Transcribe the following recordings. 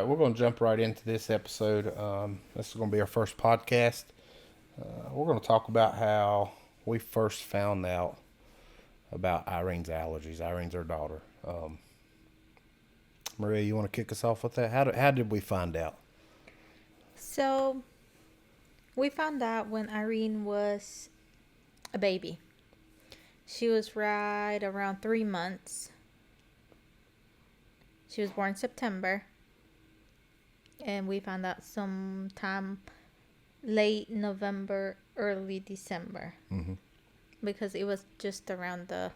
right, we're going to jump right into this episode. This is going to be our first podcast. We're going to talk about how we first found out about Irene's allergies. Irene's our daughter. Maria, you want to kick us off with that? How did we find out? So, we found out when Irene was a baby. She was right around 3 months. She was born September. And we found out sometime late November, early December. Mm-hmm. Because it was just around the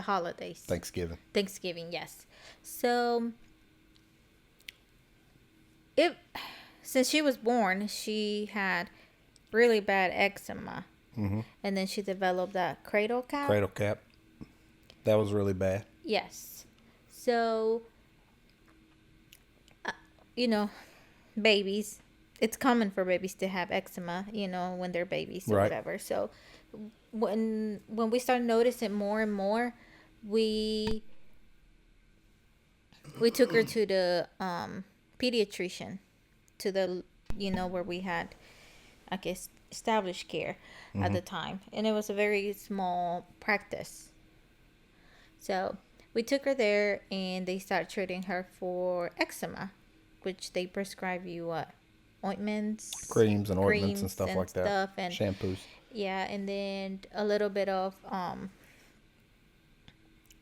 holidays. Thanksgiving, yes. So, since she was born, she had really bad eczema. Mm-hmm. And then she developed that cradle cap. That was really bad. Yes. So, babies, it's common for babies to have eczema, when they're babies or right. whatever. So, when we started noticing more and more, we took her to the pediatrician, to the, where we had, I guess, established care at the time. And it was a very small practice. So we took her there and they started treating her for eczema, which they prescribe you ointments, creams and ointments and stuff like that, and shampoos. Yeah, and then a little bit of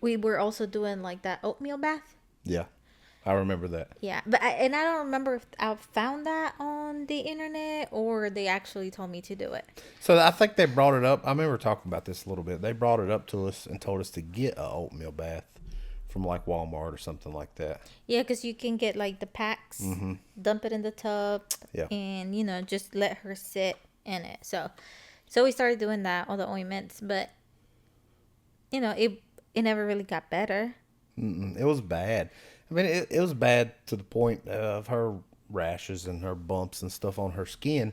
we were also doing like that oatmeal bath. Yeah, I remember that. Yeah, but I don't remember if I found that on the internet or they actually told me to do it. So I think they brought it up. I remember talking about this a little bit. They brought it up to us and told us to get a oatmeal bath from like Walmart or something like that. Yeah, because you can get like the packs, dump it in the tub, and just let her sit in it. So we started doing that, all the ointments, but it never really got better. It was bad. I mean, it was bad to the point of her rashes and her bumps and stuff on her skin.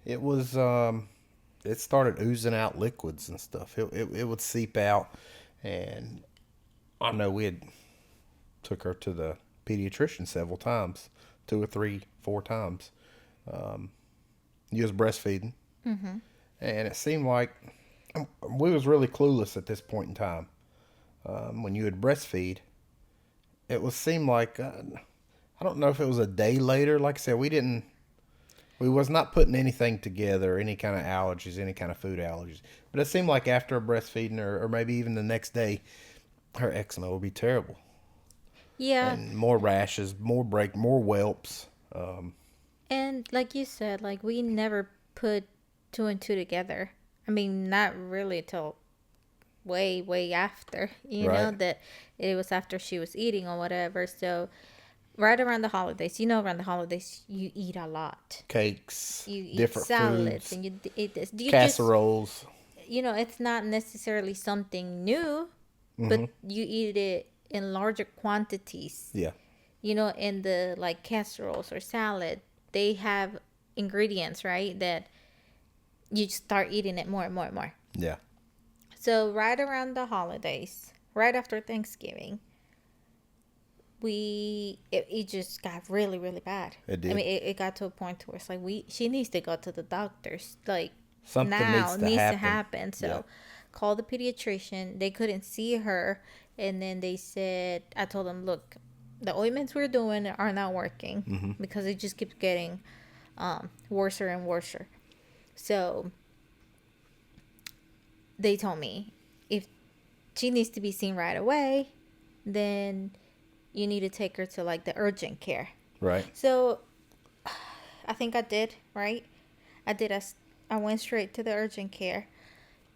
It was, it started oozing out liquids and stuff. It would seep out. And I know we had took her to the pediatrician several times, 2 or 3, 4 times. You was breastfeeding. Mm-hmm. And it seemed like we was really clueless at this point in time. When you would breastfeed, it seemed like, I don't know if it was a day later. Like I said, we was not putting anything together, any kind of allergies, any kind of food allergies. But it seemed like after breastfeeding or maybe even the next day, her eczema would be terrible. Yeah. And more rashes, more whelps. And like you said, like we never put 2 and 2 together. I mean, not really till way after, right. that it was after she was eating or whatever. So right around the holidays, around the holidays you eat a lot. Cakes, you eat different salads, foods, and you eat this. casseroles. It's not necessarily something new, but you eat it in larger quantities. Yeah. In the like casseroles or salad, they have ingredients, right, that you start eating it more and more and more. Yeah. So right around the holidays, right after Thanksgiving, it just got really, really bad. It did. I mean, it got to a point where it's like she needs to go to the doctors. Like something now needs to happen. So call the pediatrician. They couldn't see her, and then they said, I told them, look, the ointments we're doing are not working because it just keeps getting worse and worse. So they told me if she needs to be seen right away, then you need to take her to like the urgent care. Right. So I think I did, right? I went straight to the urgent care.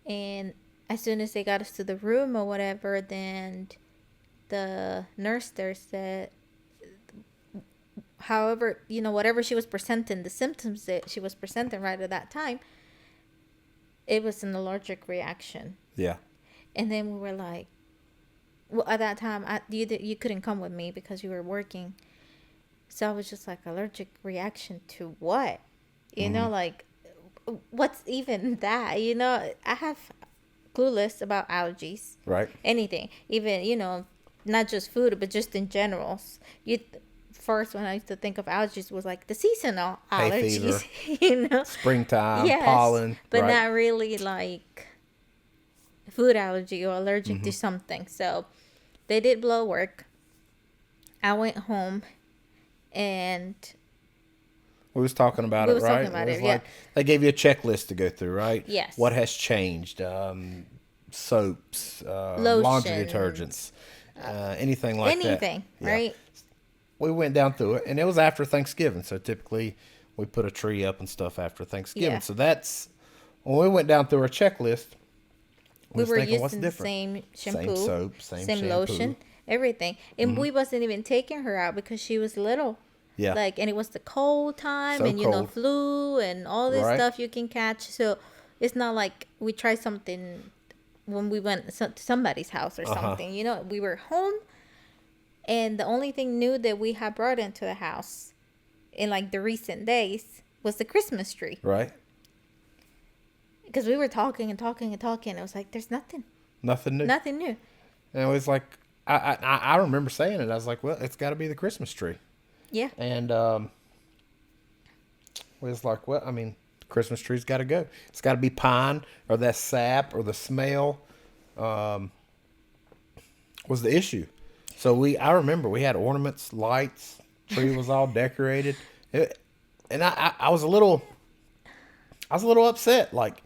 And as soon as they got us to the room or whatever, then the nurse there said, however, whatever she was presenting, the symptoms that she was presenting right at that time, it was an allergic reaction. Yeah. And then we were like, well, at that time, you couldn't come with me because you were working. So I was just like, allergic reaction to what? Like, what's even that? I have clueless about allergies. Right. Anything. Even, not just food, but just in general. first when I used to think of allergies was like the seasonal Hay allergies, fever, you know. springtime, Yes, pollen, but right? not really like food allergy or allergic Mm-hmm. to something. So they did blood work. I went home and We was talking about we it, was talking right? It about was it. Yeah. like they gave you a checklist to go through, right? Yes. What has changed? Soaps, laundry Lotions, detergents, anything like that. anything, Yeah. right? We went down through it, and it was after Thanksgiving. So typically, we put a tree up and stuff after Thanksgiving. Yeah. So that's when we went down through our checklist. We We was were thinking, what's using the different? same Same shampoo, soap, same same shampoo. lotion, everything. And we wasn't even taking her out because she was little. Yeah. Like, and it was the cold time, So and you know, cold. flu and all this Right. stuff you can catch. So it's not like we tried something when we went to somebody's house or something. You know, we were home, and the only thing new that we had brought into the house in like the recent days was the Christmas tree. Right. Because we were talking and talking and talking. It was like, there's nothing, Nothing new. nothing new. And it was like, I remember saying it. I was like, well, it's got to be the Christmas tree. Yeah. And we was like, well, I mean, the Christmas tree's got to go. It's got to be pine or that sap or the smell was the issue. So I remember we had ornaments, lights, tree was all decorated. And I was a little upset. Like,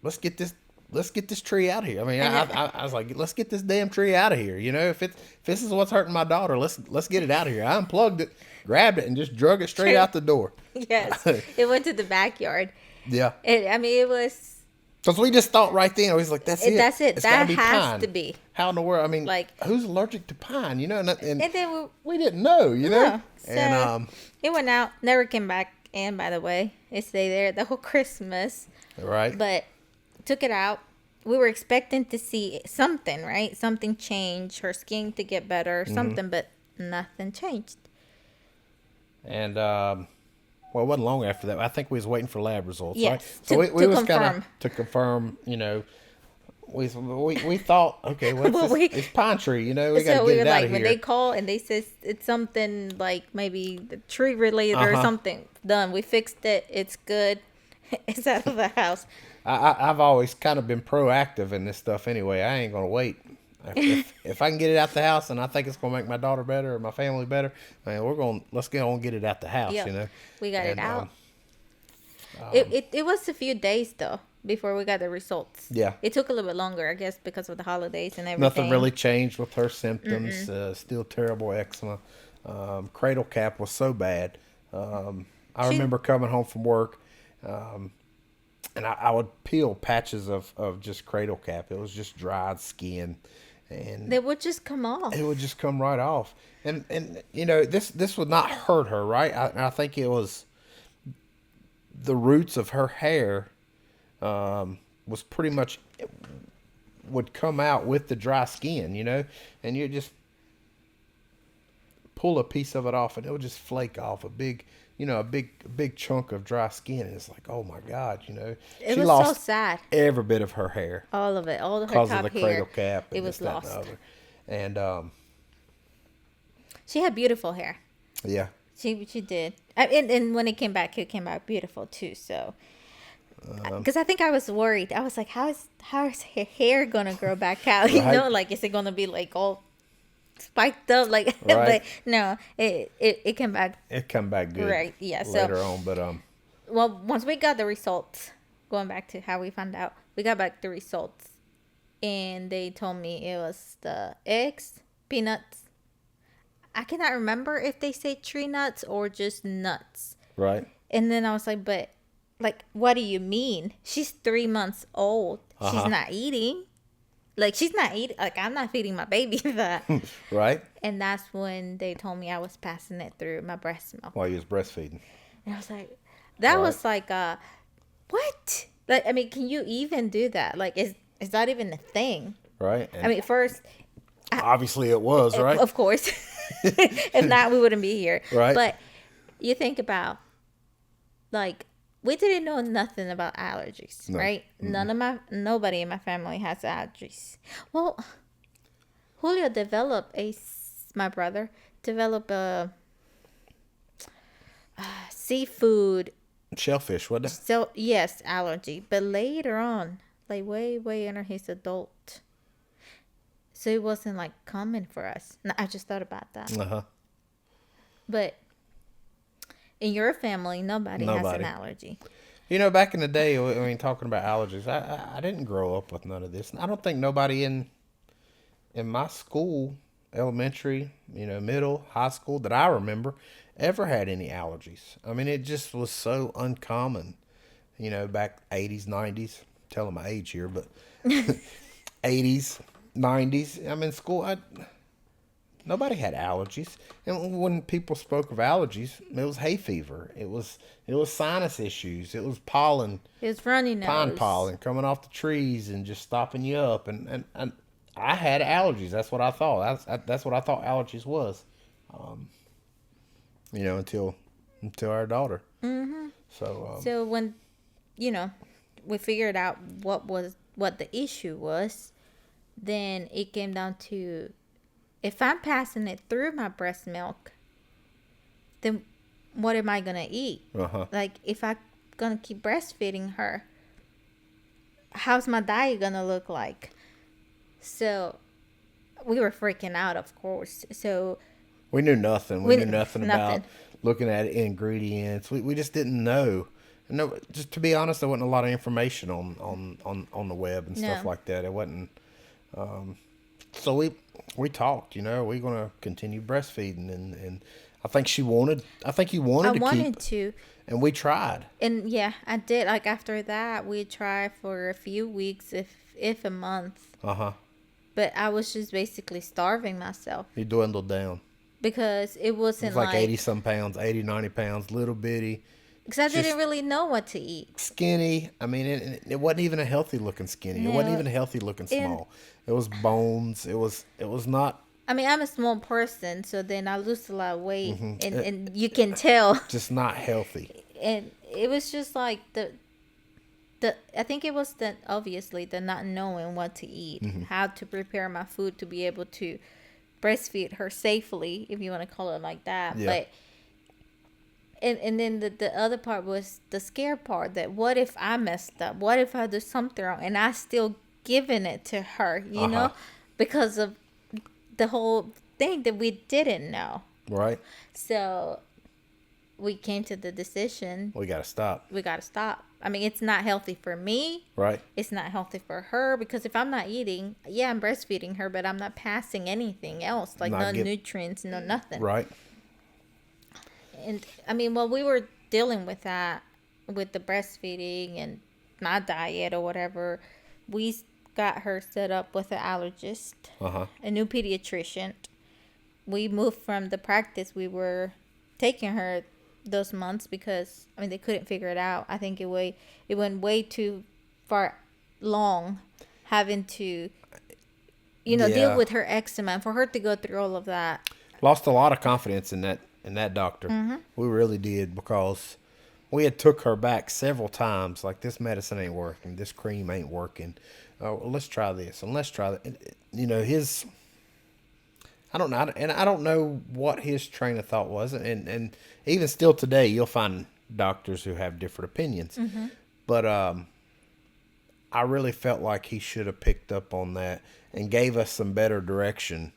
let's get this tree out of here. I mean, I was like, let's get this damn tree out of here. You know, if this is what's hurting my daughter, let's get it out of here. I unplugged it, grabbed it, and just drug it straight out the door. Yes. It went to the backyard. Yeah, I mean, it was. because we just thought right then, I was like, that's it. That's it. It's gotta That be has pine. to be. How in the world? I mean, Like- who's allergic to pine? You know, and then we didn't know. You know, Yeah, so and it went out, never came back in, by the way. It stayed there the whole Christmas. right. But took it out. We were expecting to see something, right? Something change, her skin to get better, something, but nothing changed. And well, it wasn't long after that. I think we was waiting for lab results, Yes, right? So to we was confirm. kind of to confirm. You know, we thought, okay, well, Well, it's pine tree. You know, we got So to we get were it out like, of when here. they call and they says it's something like maybe the tree related or Uh-huh. something, done. We fixed it. It's good. It's out of the house. I've always kind of been proactive in this stuff anyway. I ain't gonna wait. If I can get it out the house and I think it's gonna make my daughter better or my family better, man, let's get on and get it out the house. Yeah, You know, we got it And, out. It was a few days though before we got the results. Yeah. It took a little bit longer, I guess, because of the holidays and everything. Nothing really changed with her symptoms. Still terrible eczema. Cradle cap was so bad. I remember coming home from work, and I would peel patches of just cradle cap. It was just dried skin, and They would just come off. it would just come right off. And you know, this would not hurt her, right? I think it was the roots of her hair was pretty much would come out with the dry skin, you know, and you just pull a piece of it off and it would just flake off a big chunk of dry skin. And it's like, oh my God, you know, It she was lost so sad. every bit of her hair All of it, all of her because top of the hair. cradle cap. And It was this, that, and the lost. other. And She had beautiful hair. yeah, She did. And when it came back beautiful too. So, because I think I was worried. I was like, how is her hair gonna grow back out? You Right. know, like is it gonna be like all spiked up? Like, Right. but no, it came back. it come back good. Right, yeah, so- Later on, but Well, once we got the results, going back to how we found out, we got back the results, and they told me it was the eggs, peanuts. I cannot remember if they say tree nuts or just nuts. right. And then I was like, but, like, what do you mean? She's 3 months old. Uh-huh. She's not eating. Like, she's not eating. Like, I'm not feeding my baby that. Right. And that's when they told me I was passing it through my breast milk. While you was breastfeeding. And I was like, that Right. was like, what? Like, I mean, can you even do that? Like, is that even a thing? Right. I mean, first, obviously it was, right? of course. If not, we wouldn't be here. Right. But you think about, like, we didn't know nothing about allergies, No. right? Nobody in my family has allergies. Well, Julio developed a my brother, developed a seafood. Shellfish, wasn't it? So yes, allergy. But later on, like way into his adult, so it wasn't like common for us. No, I just thought about that. Uh-huh. But in your family, nobody has an Nobody. allergy. Back in the day, I mean, talking about allergies, I didn't grow up with none of this. I don't think nobody in my school, elementary, middle, high school that I remember ever had any allergies. I mean, it just was so uncommon, back 80s, 90s. Telling my age here, but 80s, 90s. I'm in school. Nobody had allergies, and when people spoke of allergies, it was hay fever. It was sinus issues. It was pollen, It was runny pine nose. pollen coming off the trees and just stopping you up. And I had allergies. That's what I thought. That's what I thought allergies was. Until our daughter. Mm-hmm. So So when, we figured out what the issue was, then it came down to, if I'm passing it through my breast milk, then what am I gonna eat? uh-huh. Like, if I'm gonna keep breastfeeding her, how's my diet gonna look like? So we were freaking out, of course. So We knew nothing. We knew nothing about nothing. looking at ingredients. We just didn't know. No, just to be honest, there wasn't a lot of information on the web and stuff No. like that. It wasn't. So we talked. We're gonna continue breastfeeding, and I think she wanted. I think you wanted I to wanted keep, to. and we tried. And yeah, I did. Like, after that, we tried for a few weeks, if a month. Uh-huh. But I was just basically starving myself You dwindled down. because it It wasn't was like like 80 some pounds, 80, 90 pounds, little bitty, because I just didn't really know what to eat. skinny. I mean, it wasn't even a healthy looking skinny. It wasn't No. even a healthy looking And- small. It was bones. It was not I mean, I'm a small person, so then I lose a lot of weight, Mm-hmm. and you can tell. just not healthy. And it was just like the I think it was obviously the not knowing what to eat, Mm-hmm. how to prepare my food to be able to breastfeed her safely, if you want to call it like that. Yeah. But and then the other part was the scare part, that what if I messed up? What if I do something wrong and I still giving it to her, you know, Uh-huh. because of the whole thing that we didn't know. Right? So we came to the decision, We got to stop. we got to stop. I mean, it's not healthy for me. Right? It's not healthy for her, because if I'm not eating, yeah, I'm breastfeeding her, but I'm not passing anything else, like Not no get- nutrients, no nothing. Right? And I mean, while we were dealing with that, with the breastfeeding and my diet or whatever, we got her set up with an allergist, Uh-huh. a new pediatrician. We moved from the practice we were taking her those months because, I mean, they couldn't figure it out. I think it went way too far long, having to, Yeah. deal with her eczema, and for her to go through all of that. Lost a lot of confidence in that doctor. Mm-hmm. We really did, because we had took her back several times. Like, this medicine ain't working. This cream ain't working. Oh, let's try this and let's try that. His. I don't know, and I don't know what his train of thought was, and even still today, you'll find doctors who have different opinions. Mm-hmm. But I really felt like he should have picked up on that and gave us some better direction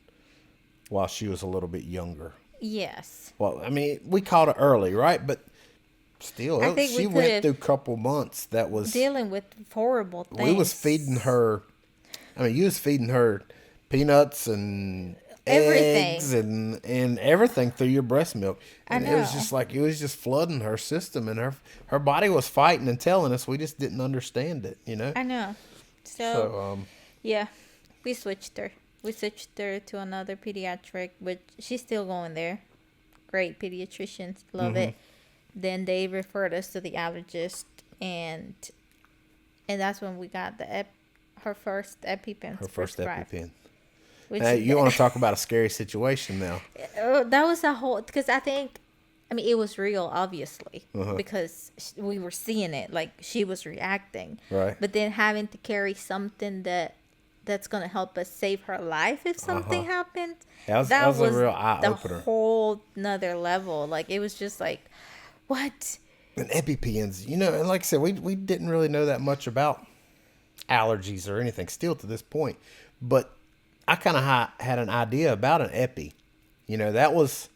while she was a little bit younger. Yes. Well, I mean, we caught it early, right? But still, I think she we went could've- through a couple months that was. Dealing with horrible things. We was feeding her. I mean, you was feeding her peanuts and Everything. eggs and everything through your breast milk, and it was know. just like, it was just flooding her system, and her body was fighting and telling us. We just didn't understand it, I know. So Yeah, we switched her. We switched her to another pediatric, which she's still going there. Great pediatricians, love it. Then they referred us to the allergist, and that's when we got her first EpiPen. her first EpiPen. Which Now, you want to talk about a scary situation now? that was a whole, because I mean, it was real, obviously, Uh-huh. because we were seeing it, like she was reacting. Right. But then having to carry something that that's gonna help us save her life if something happened. That was a real The eye-opener. whole nother level. Like, it was just like, what? And EpiPens, and like I said, we didn't really know that much about allergies or anything still to this point. But I kind of had an idea about an Epi. That's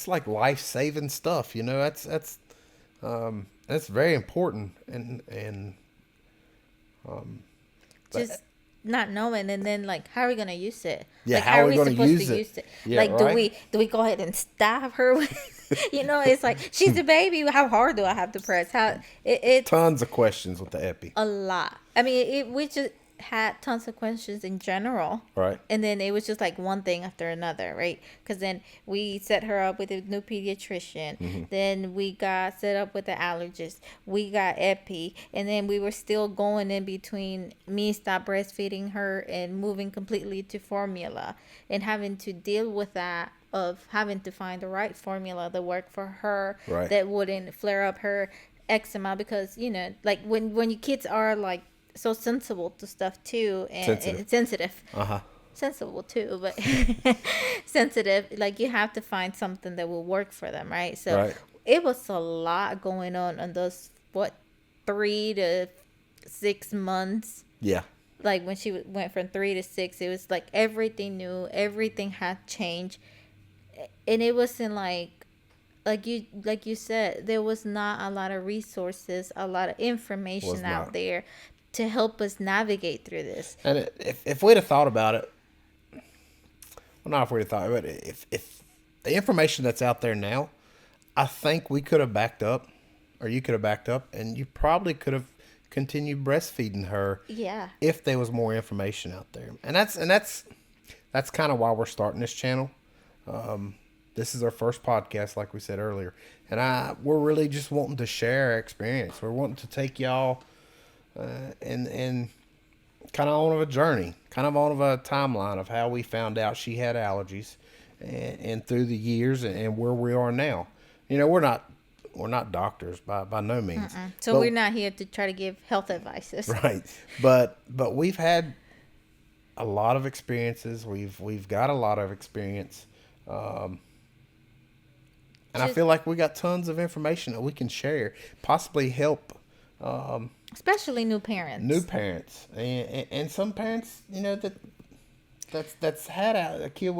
like life-saving stuff. That's very important. And Just not knowing, and then like, how are we gonna use it? Yeah, Like, how are we gonna supposed use to it? use it? Yeah, Like, right. do we go ahead and stab her with, it's like, she's a baby, how hard do I have to press? It's Tons of questions with the Epi. a lot. I mean, we just had tons of questions in general. Right. And then it was just like one thing after another, right? Because then we set her up with a new pediatrician. Mm-hmm. Then we got set up with the allergist. We got epi. And then we were still going in between me stop breastfeeding her and moving completely to formula. And having to deal with that, of having to find the right formula that worked for her, Right. that wouldn't flare up her eczema. Because, like, when your kids are like so sensible to stuff too, and sensitive. Sensible too, but sensitive, like, you have to find something that will work for them, right? So Right. it was a lot going on those 3 to 6 months. Yeah. Like, when she went from 3 to 6, it was like everything new, everything had changed. And it wasn't like you said, there was not a lot of resources, a lot of information out there to help us navigate through this. And if we'd have thought about it, well, not if we'd have thought, but if the information that's out there now, I think we could have backed up, or you could have backed up, and you probably could have continued breastfeeding her. Yeah. If there was more information out there, and that's kind of why we're starting this channel. This is our first podcast, like we said earlier, and we're really just wanting to share our experience. We're wanting to take y'all and kind of on a journey, kind of on a timeline of how we found out she had allergies, and through the years, and where we are now. We're not doctors by no means. So we're not here to try to give health advices. Right. But we've had a lot of experiences. We've got a lot of experience. And I feel like we got tons of information that we can share, possibly help especially new parents. And some parents, that's had a kid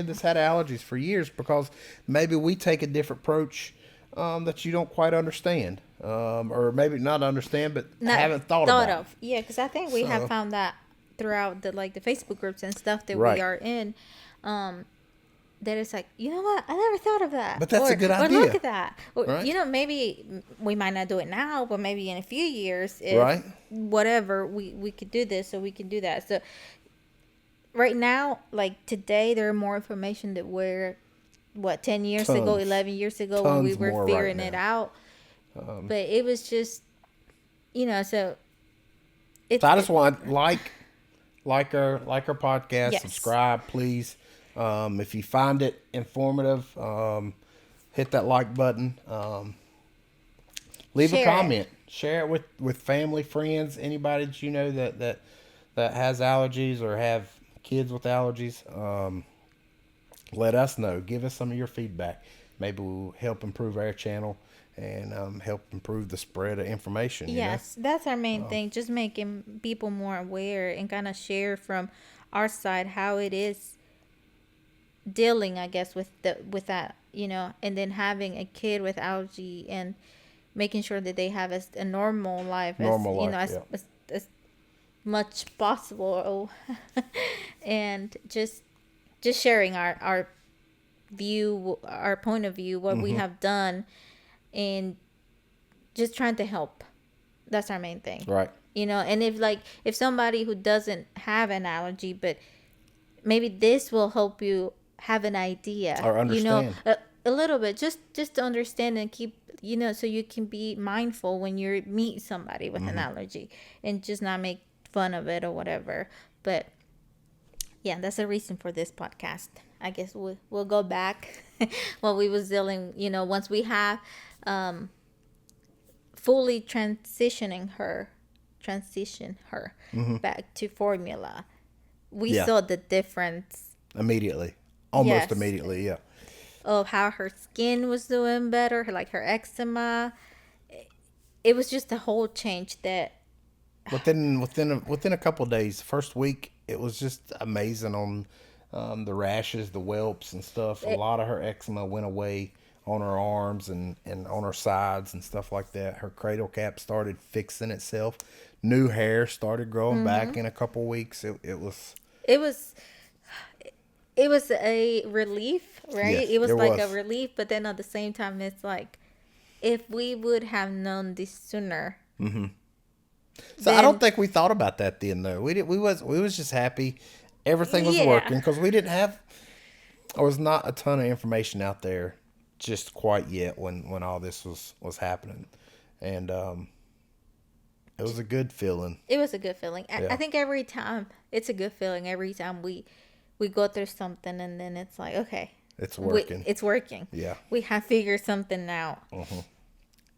that's had allergies for years, because maybe we take a different approach that you don't quite understand, or maybe not understand, but haven't thought about. Yeah, because I think we have found that throughout the Facebook groups and stuff that Right. we are in. That it's like, you know what? I never thought of that. But that's a good idea. Or look at that. Or, Right. Maybe we might not do it now, but maybe in a few years, if Right. whatever, we could do this, or we can do that. So right now, like today, there are more information that we're, 10 years ago, 11 years ago, when we were figuring it out. But it was just, so it's. So I just want like our podcast, Yes. subscribe, please. If you find it informative, hit that like button. Leave a comment. Share it with family, friends, anybody that you know that has allergies or have kids with allergies. Let us know. Give us some of your feedback. Maybe we'll help improve our channel and help improve the spread of information. Yes, that's our main thing. Just making people more aware and kind of share from our side how it is dealing, I guess, with that, and then having a kid with allergy and making sure that they have a normal life, as much possible, and just sharing our view, our point of view, what we have done, and just trying to help. That's our main thing, Right. And if somebody who doesn't have an allergy, but maybe this will help you have an idea, Or understand. a little bit, just to understand and keep, so you can be mindful when you meet somebody with an allergy, and just not make fun of it or whatever. But yeah, that's the reason for this podcast. I guess we'll go back what we was dealing, once we have fully transitioning her transition her back to formula, we Yeah. saw the difference. Immediately. Almost Yes, immediately, yeah. of how her skin was doing better, like her eczema. It was just a whole change that. Within a couple of days, first week, it was just amazing on the rashes, the whelps and stuff. A It, lot of her eczema went away on her arms and on her sides and stuff like that. Her cradle cap started fixing itself. New hair started growing back in a couple weeks. It was it was it was a relief, right? yes, It it was like a was. relief, but then at the same time, it's like if we would have known this sooner, So I don't then think we thought about that then though. We was just happy everything was yeah, working because we didn't have there was not a ton of information out there just quite yet when all this was happening, and it was a good feeling. it was a good feeling. I Yeah, think every time it's a good feeling. Every time we go through something, and then it's like, okay, it's working. it's working. Yeah. We have figured something out.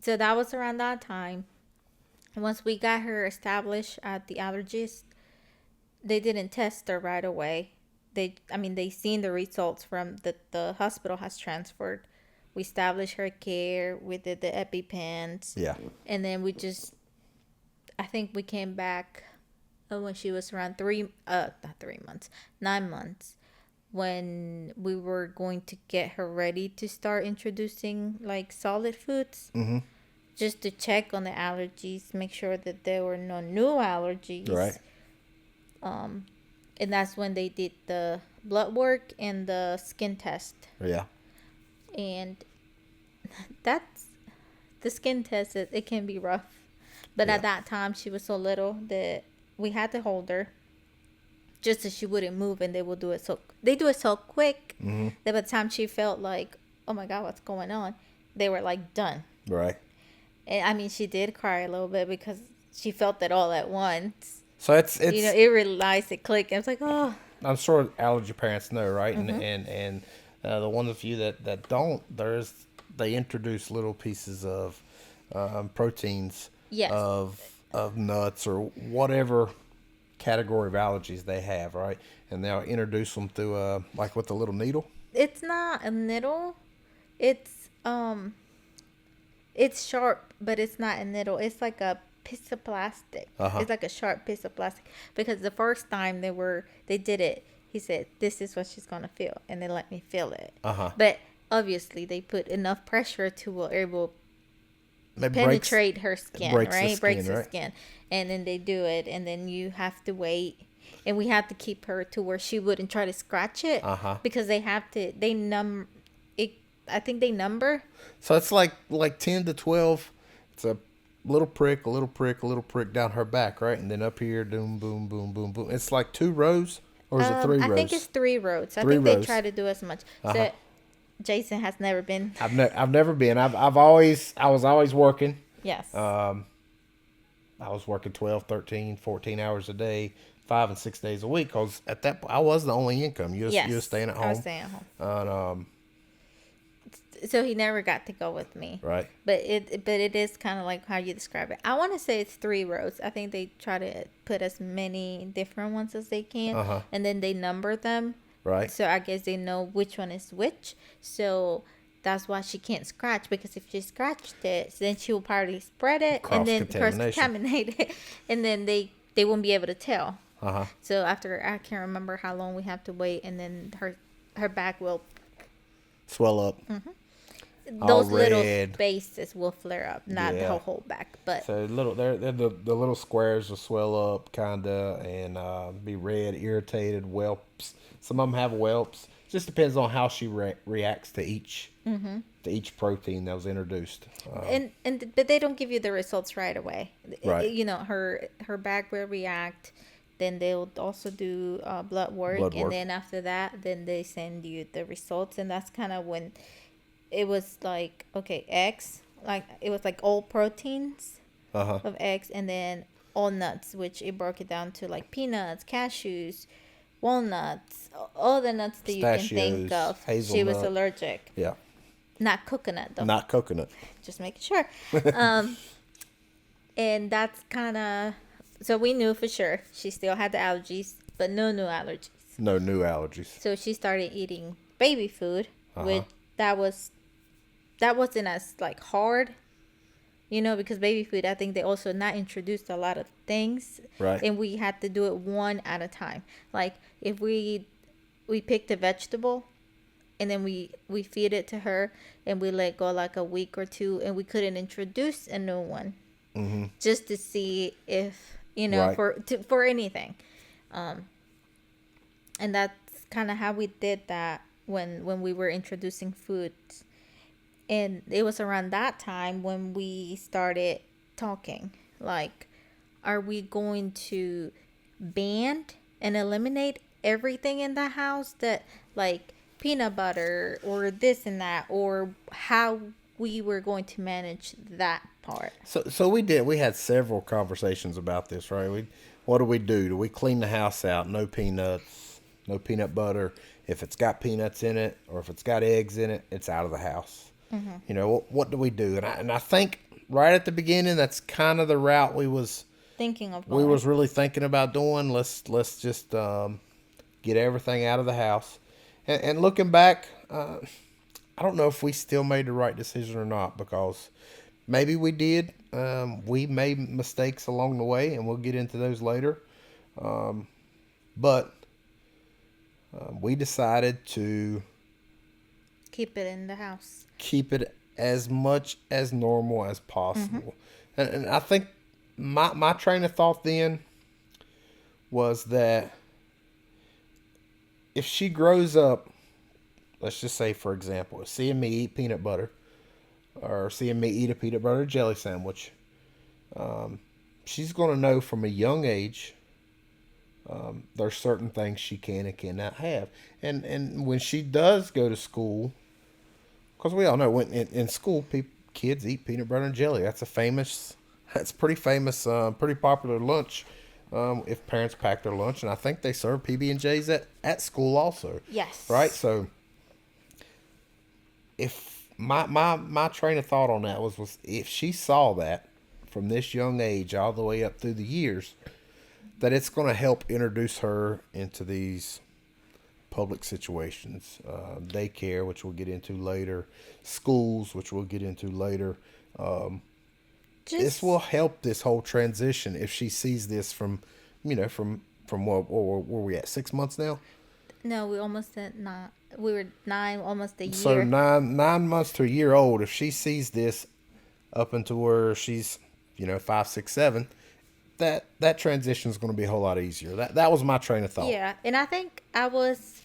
So that was around that time. Once we got her established at the allergist, they didn't test her right away. They seen the results from the hospital has transferred. We established her care. We did the EpiPens, Yeah. and then I think we came back when she was around not 3 months, 9 months, when we were going to get her ready to start introducing like solid foods, just to check on the allergies, make sure that there were no new allergies. Right. And that's when they did the blood work and the skin test. Yeah. And that's the skin test. It can be rough, but Yeah. at that time she was so little that we had to hold her just so she wouldn't move, and they do it so quick that by the time she felt like, oh my god, what's going on, they were like done. Right. And I mean, she did cry a little bit because she felt it all at once. So it's It realized, it clicked. It was like, oh, I'm sure allergy parents know, right? And the ones of you that don't, they introduce little pieces of proteins yes. of nuts or whatever category of allergies they have, right? And they'll introduce them through like with a little needle. It's not a needle. It's sharp, but it's not a needle. It's like a piece of plastic. It's like a sharp piece of plastic. Because the first time they did it, he said, "This is what she's gonna feel," and they let me feel it. But obviously, they put enough pressure to able It penetrate her skin, breaks the right? skin, Breaks the right? skin, and then they do it, and then you have to wait, and we have to keep her to where she wouldn't try to scratch it, because they have to. They it. I think they number. So it's like 10 to 12. It's a little prick, a little prick, a little prick down her back, right? And then up here, boom, boom, boom, boom, boom. It's like 2 rows, or is it 3 rows? I think it's 3 rows. I 3 think rows. they try to do as much. So Jason has never been. I've never been. I was always working. Yes. I was working 12, 13, 14 hours a day, 5 and 6 days a week. Cause at that point, I was the only income. You was staying at home. I was staying at home. And, so he never got to go with me. right. But it is kind of like how you describe it. I want to say it's 3 rows. I think they try to put as many different ones as they can, and then they number them. Right. So I guess they know which one is which. So that's why she can't scratch, because if she scratched it, then she will probably spread it and then cross-contaminate it, and then they won't be able to tell. So after, I can't remember how long we have to wait, and then her back will Swell up. those little red. spaces will flare up, not Yeah. the whole back, but So they're the little squares will swell up kinda and be red, irritated, whelps. Some of them have whelps. Just depends on how she reacts to each protein that was introduced. but they don't give you the results right away. Right. Her back will react. Then they'll also do blood work, and then after that, then they send you the results, and that's kind of when it was like, okay, eggs, like it was like all proteins of eggs, and then all nuts, which it broke it down to like peanuts, cashews, walnuts, all the nuts that you can think of. Hazelnut. She was allergic. Yeah. Not coconut though. Not coconut. Just making sure. And that's kind of So we knew for sure she still had the allergies, but no new allergies. No new allergies. So she started eating baby food, which that wasn't as like hard, because baby food, I think they also not introduced a lot of things, Right. and we had to do it one at a time. Like if we picked a vegetable, and then we feed it to her, and we let go like a week or two, and we couldn't introduce a new one, just to see if Right. for anything, and that's kind of how we did that when we were introducing foods. And it was around that time when we started talking, like, are we going to ban and eliminate everything in the house, that like peanut butter or this and that, or how we were going to manage that part. So we had several conversations about this, right? What do we do? Do we clean the house out? No peanuts, no peanut butter. If it's got peanuts in it or if it's got eggs in it, it's out of the house. What do we do? And I think right at the beginning, that's kind of the route we was really thinking about doing. Let's just get everything out of the house. And looking back, I don't know if we still made the right decision or not, because maybe we did. We made mistakes along the way, and we'll get into those later. But we decided to keep it in the house. Keep it as much as normal as possible. And I think my train of thought then was that if she grows up, let's just say, for example, seeing me eat peanut butter or seeing me eat a peanut butter jelly sandwich, she's going to know from a young age there's certain things she can and cannot have. And when she does go to school, because we all know when in school, kids eat peanut butter and jelly. That's pretty famous, pretty popular lunch. If parents pack their lunch, and I think they serve PB&Js at school also. Yes. Right. So, if my train of thought on that was if she saw that from this young age all the way up through the years, that it's going to help introduce her into these public situations, daycare, which we'll get into later, schools, which we'll get into later. This will help this whole transition if she sees this from what were we at, 6 months now? No, we almost at 9. We were 9, almost a year. So 9 months to a year old. If she sees this up until where she's 5, 6, 7, that transition is going to be a whole lot easier. That was my train of thought. Yeah, and I think I was,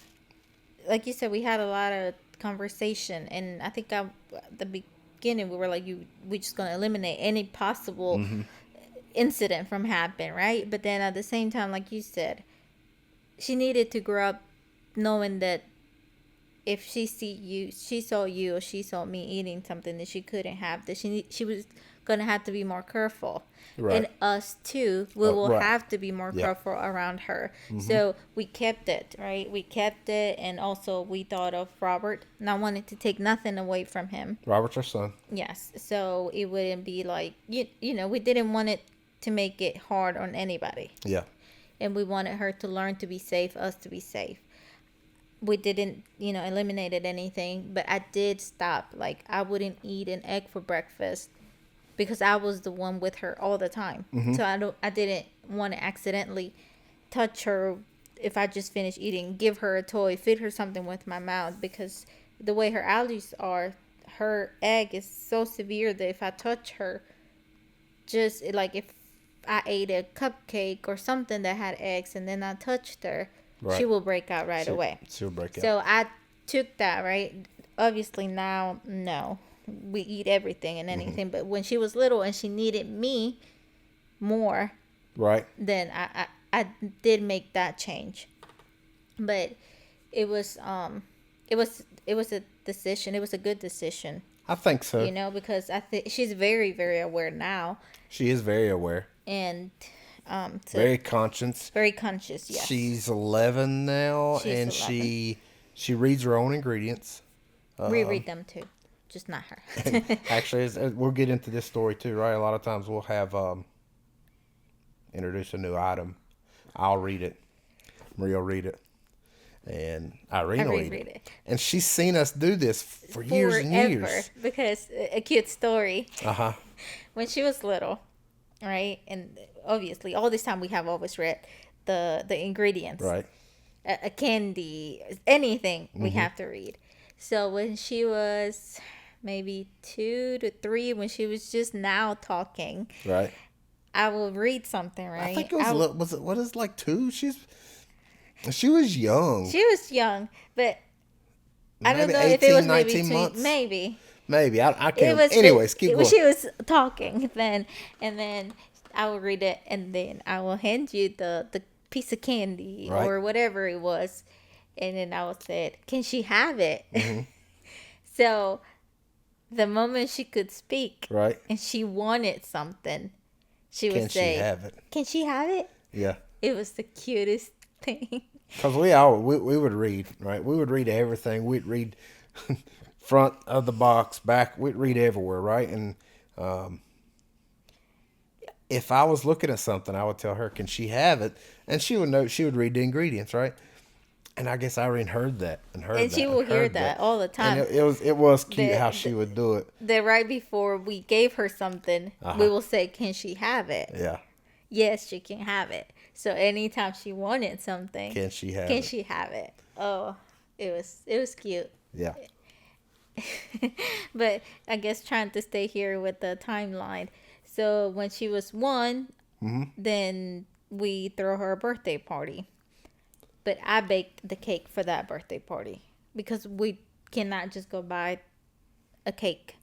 like you said, we had a lot of conversation, and I think at the beginning we were like, we just going to eliminate any possible incident from happening, right? But then at the same time, like you said, she needed to grow up knowing that if she saw you or she saw me eating something that she couldn't have, that she was gonna have to be more careful. Right. And us too, we will have to be more careful around her. So we kept it, right? We kept it, and also we thought of Robert, and I wanted to take nothing away from him. Robert's our son. Yes, so it wouldn't be like we didn't want it to make it hard on anybody. Yeah. And we wanted her to learn to be safe, us to be safe. We didn't, eliminated anything, but I did stop. Like, I wouldn't eat an egg for breakfast because I was the one with her all the time. So I didn't want to accidentally touch her if I just finished eating, give her a toy, feed her something with my mouth, because the way her allergies are, her egg is so severe that if I touch her, just like if I ate a cupcake or something that had eggs and then I touched her, she will break out right away. She'll break out. So I took that, right? Obviously now, no. We eat everything and anything. But when she was little and she needed me more, right, then I did make that change. But it was a decision. It was a good decision. I think so. Because I think she's very, very aware now. She is very aware. And very conscious. Very conscious, yes. She's 11 now, and 11. She reads her own ingredients. We read them too, just not her. Actually, we'll get into this story too, right? A lot of times we'll have introduce a new item, I'll read it. Maria will read it. And I Irene will read reread it. it And she's seen us do this for years and forever years. because a cute story. Uh huh. When she was little, right? And obviously, all this time we have always read the ingredients, Right. a candy, anything we Mm-hmm. have to read. So when she was maybe 2 to 3, when she was just now talking, Right. I will read something, I right? think it was, was it, what is like 2? She was young. She was young, but I don't Maybe know if it 18, was maybe 19 months. maybe. Maybe. I It can't. was Anyways, keep when going. she was talking then, and then I will read it, and then I will hand you the piece of candy Right. or whatever it was, and then I will say, "Can she have it?" Mm-hmm. So the moment she could speak, Right. and she wanted something, she Can would she say, have it? "Can she have it?" Yeah. It was the cutest thing. Because we would read, right? We would read everything. We'd read front of the box, back. We'd read everywhere, right? And if I was looking at something, I would tell her, "Can she have it?" And she would know. She would read the ingredients, right? And I guess Irene heard that and heard And that she and will hear heard that all the And time. it was cute The- how she would do it. That right before we gave her something, we will say, "Can she have it?" Yeah. Yes, she can have it. So anytime she wanted something, Can she have can it? she have it? Oh, it was cute. Yeah. But I guess trying to stay here with the timeline. So when she was 1, Mm-hmm. then we throw her a birthday party. But I baked the cake for that birthday party because we cannot just go buy a cake.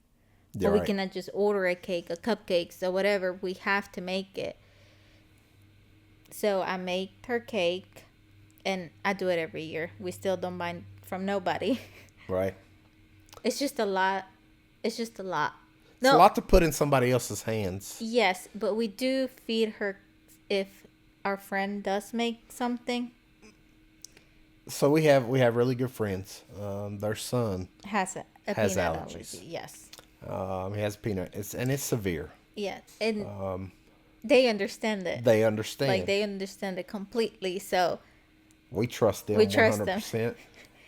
Yeah. Or we Right. cannot just order a cake, a cupcakes, or whatever. We have to make it. So I make her cake, and I do it every year. We still don't buy from nobody. Right. It's just a lot. It's just a lot. It's a lot to put in somebody else's hands. Yes, but we do feed her if our friend does make something. So we have really good friends. Their son Has a has peanut allergies. allergy. Yes. He has peanut. It's severe. Yeah, and they understand it. They understand. Like they understand it completely. So We trust them. We trust them. 100%.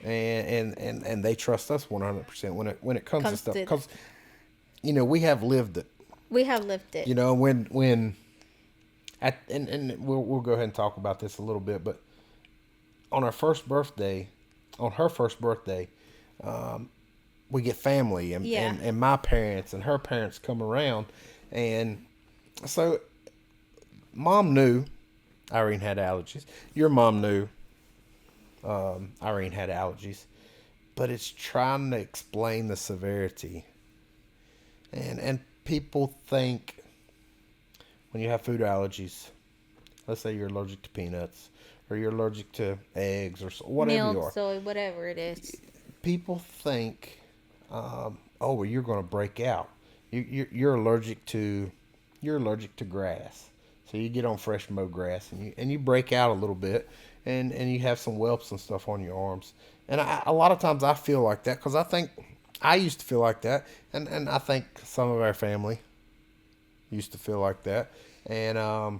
And they trust us 100% when it comes to stuff, because we have lived it. we have lived it. When and we'll go ahead and talk about this a little bit, but on her first birthday, we get family and, Yeah. and my parents and her parents come around, and so Mom knew Irene had allergies. Your mom knew Irene had allergies, but it's trying to explain the severity. And people think when you have food allergies, let's say you're allergic to peanuts or you're allergic to eggs or whatever you are, Milk, soy, whatever it is. people think, oh, well, you're going to break out. You're allergic to grass, so you get on fresh mowed grass and you break out a little bit, and you have some whelps and stuff on your arms. And a lot of times I feel like that because I think I used to feel like that, and I think some of our family used to feel like that, and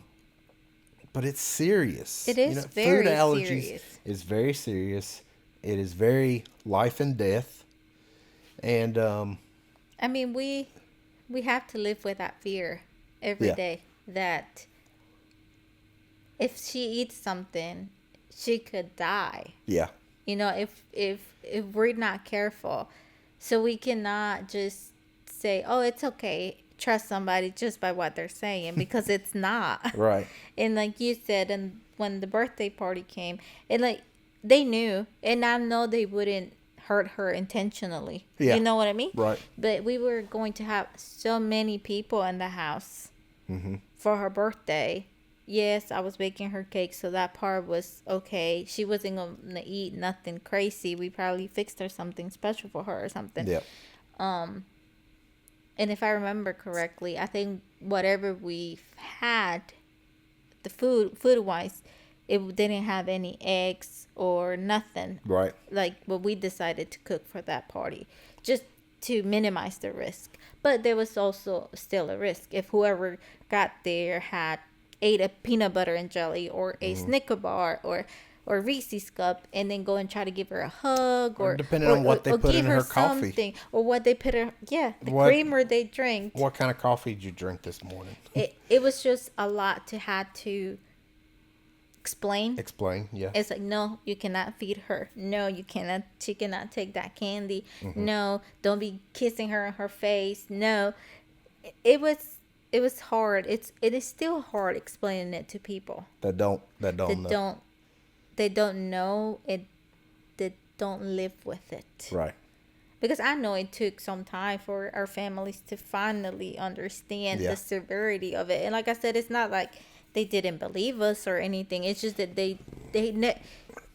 but it's serious. It is food very allergies serious. is very serious. It is very life and death, and I mean, we have to live with that fear every day Yeah. that if she eats something, she could die. yeah, If we're not careful, so we cannot just say, "Oh, it's okay." Trust somebody just by what they're saying because it's not. right, And like you said, and when the birthday party came, and like they knew, and I know they wouldn't hurt her intentionally. Yeah. You know what I mean? right, But we were going to have so many people in the house mm-hmm. for her birthday. Yes, I was baking her cake, so that part was okay. She wasn't going to eat nothing crazy. We probably fixed her something special for her or something. yeah, And if I remember correctly, I think whatever we had, the food-wise, it didn't have any eggs or nothing. right, Like what we decided to cook for that party, just to minimize the risk. But there was also still a risk if whoever got there had ate a peanut butter and jelly or a Snicker bar or Reese's cup, and then go and try to give her a hug, Or depending on what they put give in her her coffee. something, or what they put her, the What- creamer they drank. What kind of coffee did you drink this morning? It was just a lot to have to explain. Explain, yeah. It's like, no, you cannot feed her. No, you cannot. She cannot take that candy. No, don't be kissing her on her face. No, it was hard. It is still hard explaining it to people That don't that know. don't know it, that don't live with it. Right. Because I know it took some time for our families to finally understand Yeah. the severity of it. And like I said, it's not like they didn't believe us or anything. It's just that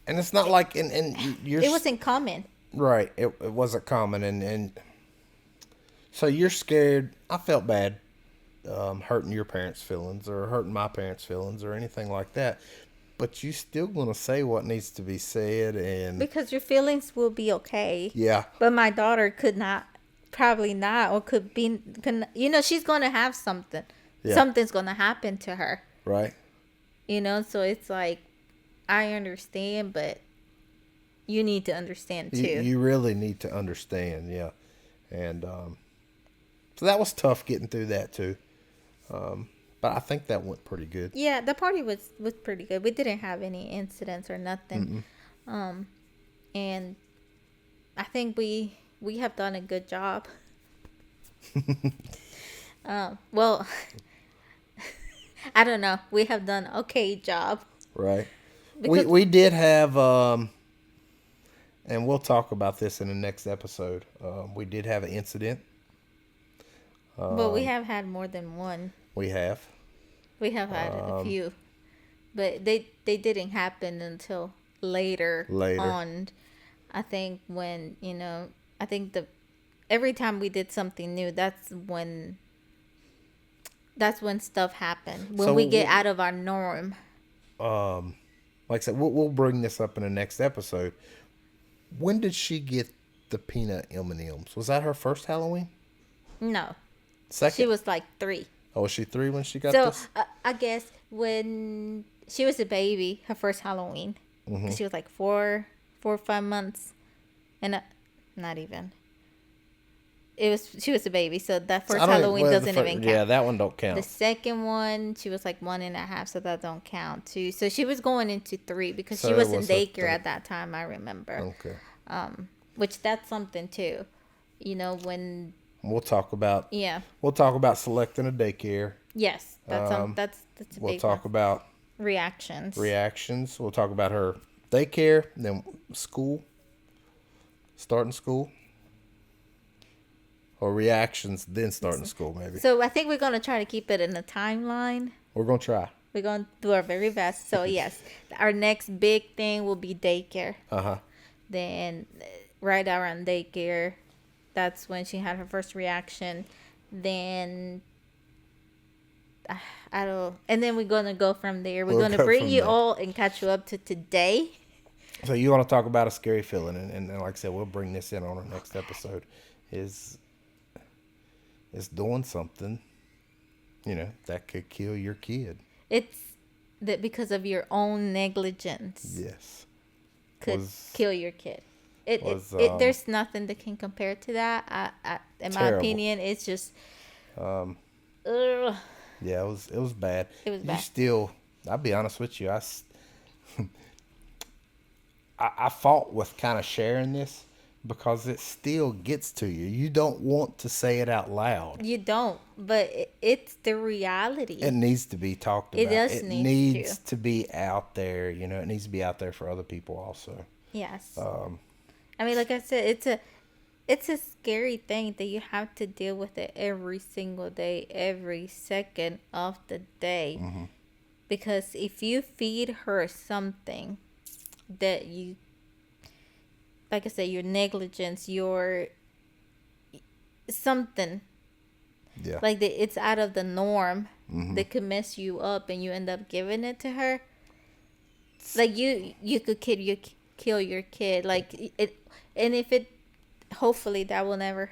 And it's not like and you're it wasn't common. right. It wasn't common, and so you're scared. I felt bad, hurting your parents' feelings or hurting my parents' feelings or anything like that. But you still gonna say what needs to be said, and Because your feelings will be okay. yeah, But my daughter could not, probably not, or she's going to have something. Yeah. Something's going to happen to her. right. So it's like, I understand, but you need to understand too. You really need to understand, yeah. And so that was tough getting through that too. But I think that went pretty good. Yeah, the party was pretty good. We didn't have any incidents or nothing. And I think we have done a good job. Well, I don't know. We have done okay job. Right. Because- We did have and we'll talk about this in the next episode. We did have an incident. But we have had more than one. We have. We have had a few. But they didn't happen until later on. I think when, I think every time we did something new, that's when stuff happened. When So we get out of our norm. Like I said, we'll bring this up in the next episode. When did she get the peanut M&Ms? Was that her first Halloween? No. Second? She was like 3. Oh, was she 3 when she got So this? I guess when she was a baby, her first Halloween, she was like 4 or 5 months, and not even. She was a baby, so that first Halloween doesn't even count. Yeah, that one don't count. The second one, she was like 1.5, so that don't count too. So she was going into 3 because So she it was in was a daycare 3. at that time. I remember. Okay. Which that's something too. When We'll talk about yeah, selecting a daycare. yes, that's a We'll big talk one. about Reactions. We'll talk about her daycare, then school, starting school, or reactions, then starting school. Maybe So I think we're gonna try to keep it in a timeline. we're gonna try. We're gonna do our very best. So yes, our next big thing will be daycare. Then right around daycare, that's when she had her first reaction. Then I don't. And then we're gonna go from there. We're We'll gonna go bring from you there. all and catch you up to today. So you want to talk about a scary feeling, and like I said, we'll bring this in on our next episode. Is doing something, that could kill your kid. It's that because of your own negligence Yes. could kill your kid. was, There's nothing that can compare to that. In my terrible. opinion, it's just. Ugh. Yeah, it was bad. It was You bad. still, I'll be honest with you, I fought with kind of sharing this because it still gets to you. You don't want to say it out loud. You don't, but it's the reality. It needs to be talked about. It does It need needs to. to be out there. It needs to be out there for other people also. Yes. Um, I mean, like I said, it's a scary thing that you have to deal with it every single day, every second of the day. Mm-hmm. Because if you feed her something that you, like I said, your negligence, your something Yeah. like that, it's out of the norm Mhm. that could mess you up, and you end up giving it to her. Like you could kill your kid. Like it, and if it, hopefully that will never.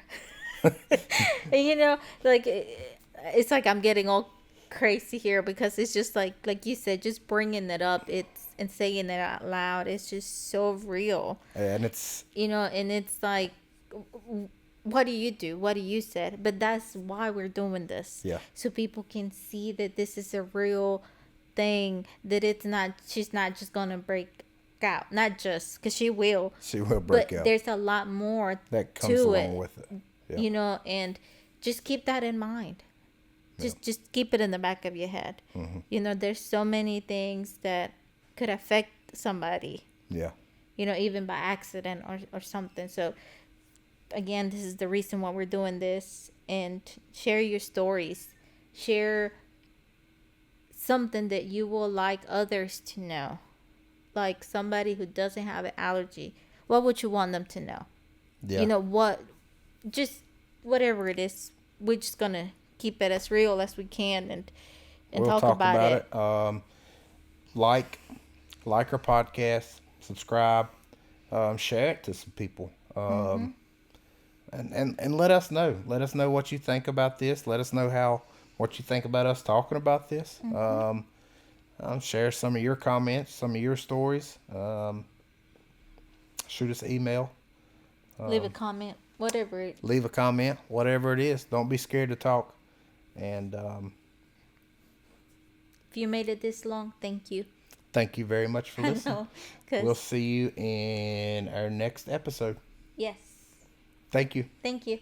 And like it's like I'm getting all crazy here because it's just like you said, just bringing it up, it's and saying it out loud, it's just so real. And it's And it's like, what do you do? What do you said? But that's why we're doing this. yeah, So people can see that this is a real thing, that it's not, she's not just gonna break out, not just because she will, break but out. there's a lot more That comes to along it, with it. Yeah. and just keep that in mind. Just keep it in the back of your head. There's so many things that could affect somebody, Yeah. even by accident or something. So again, this is the reason why we're doing this. And share your stories. Share something that you will like others to know. Like somebody who doesn't have an allergy. What would you want them to know? Yeah. What, just whatever it is, we're just going to keep it as real as we can and We'll talk about it. Like our podcast, subscribe, share it to some people. And let us know. Let us know what you think about this. Let us know what you think about us talking about this. Share some of your comments, some of your stories. Shoot us an email. Leave a comment, whatever. Leave a comment, whatever it is. Don't be scared to talk. And if you made it this long, thank you. Thank you very much for listening. I know, 'cause We'll see you in our next episode. yes. Thank you. Thank you.